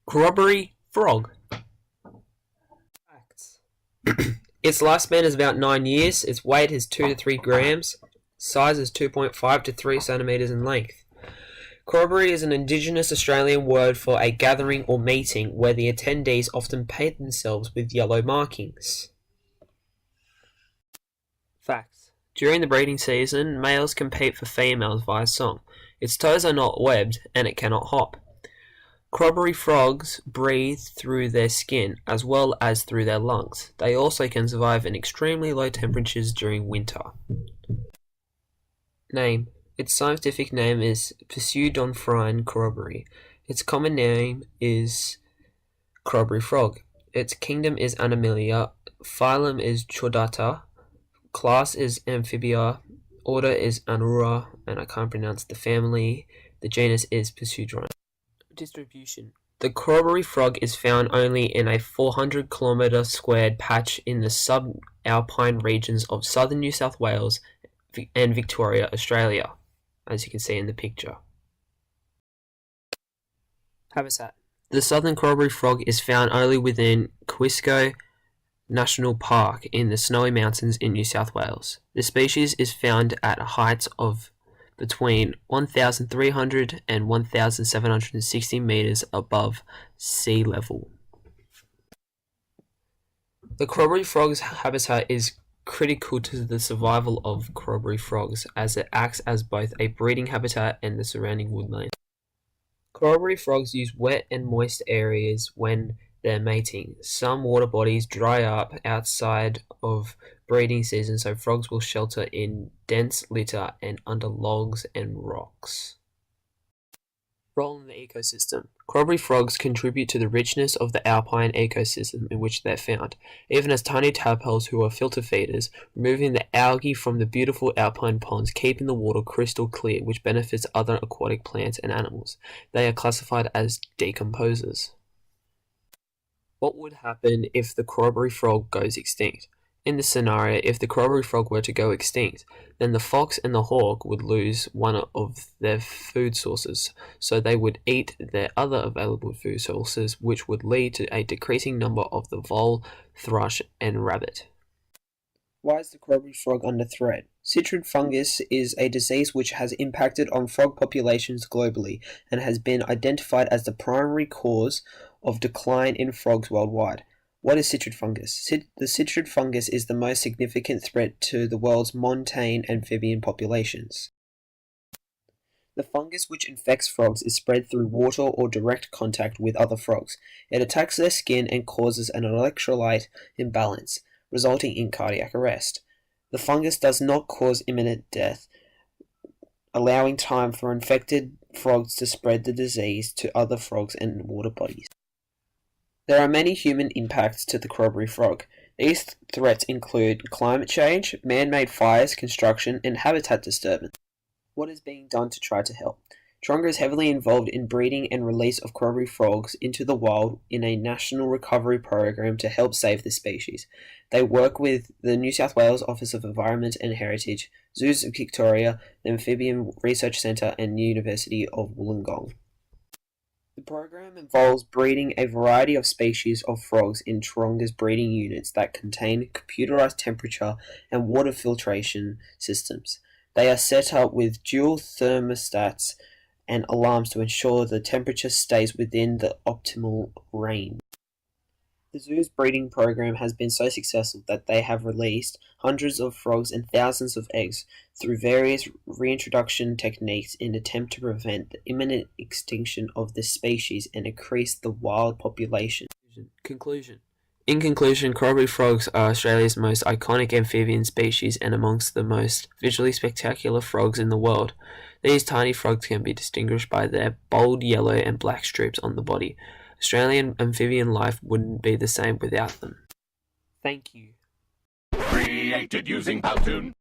Corroboree Frog. Facts. Its lifespan is about 9 years. Its weight is 2 to 3 grams. Size is 2.5 to 3 centimeters in length. Corroboree is an Indigenous Australian word for a gathering or meeting where the attendees often paint themselves with yellow markings. Facts. During the breeding season, males compete for females via song. Its toes are not webbed and it cannot hop. Corroboree frogs breathe through their skin as well as through their lungs. They also can survive in extremely low temperatures during winter. Name. Its scientific name is Pseudonphrine corroboree. Its common name is Corroboree frog. Its kingdom is Animalia. Phylum is Chordata. Class is Amphibia. Order is Anura, and I can't pronounce the family. The genus is Pseudon. Distribution. The Corroboree frog is found only in a 400 km squared patch in the subalpine regions of southern New South Wales and Victoria, Australia, as you can see in the picture. Habitat. The southern Corroboree frog is found only within Quisco National Park in the Snowy Mountains in New South Wales. The species is found at heights of between 1,300 and 1,760 meters above sea level. The Corroboree frog's habitat is critical to the survival of Corroboree frogs as it acts as both a breeding habitat and the surrounding woodland. Corroboree frogs use wet and moist areas when they're mating. Some water bodies dry up outside of breeding season, so frogs will shelter in dense litter and under logs and rocks. Role in the ecosystem. Corroboree frogs contribute to the richness of the alpine ecosystem in which they're found, even as tiny tadpoles who are filter feeders, removing the algae from the beautiful alpine ponds, keeping the water crystal clear, which benefits other aquatic plants and animals. They are classified as decomposers. What would happen if the Corroboree frog goes extinct? In this scenario, if the Corroboree frog were to go extinct, then the fox and the hawk would lose one of their food sources, so they would eat their other available food sources, which would lead to a decreasing number of the vole, thrush, and rabbit. Why is the Corroboree frog under threat? Citrid fungus is a disease which has impacted on frog populations globally and has been identified as the primary cause of decline in frogs worldwide. What is citrid fungus? The citrid fungus is the most significant threat to the world's montane amphibian populations. The fungus which infects frogs is spread through water or direct contact with other frogs. It attacks their skin and causes an electrolyte imbalance, resulting in cardiac arrest. The fungus does not cause imminent death, allowing time for infected frogs to spread the disease to other frogs and water bodies. There are many human impacts to the Corroboree frog. These threats include climate change, man-made fires, construction, and habitat disturbance. What is being done to try to help? Taronga is heavily involved in breeding and release of Corroboree frogs into the wild in a national recovery program to help save the species. They work with the New South Wales Office of Environment and Heritage, Zoos Victoria, the Amphibian Research Centre, and University of Wollongong. The program involves breeding a variety of species of frogs in Taronga's breeding units that contain computerized temperature and water filtration systems. They are set up with dual thermostats and alarms to ensure the temperature stays within the optimal range. The zoo's breeding program has been so successful that they have released hundreds of frogs and thousands of eggs through various reintroduction techniques in an attempt to prevent the imminent extinction of the species and increase the wild population. Conclusion. In conclusion, Corroboree frogs are Australia's most iconic amphibian species and amongst the most visually spectacular frogs in the world. These tiny frogs can be distinguished by their bold yellow and black stripes on the body. Australian amphibian life wouldn't be the same without them. Thank you. Created using Powtoon.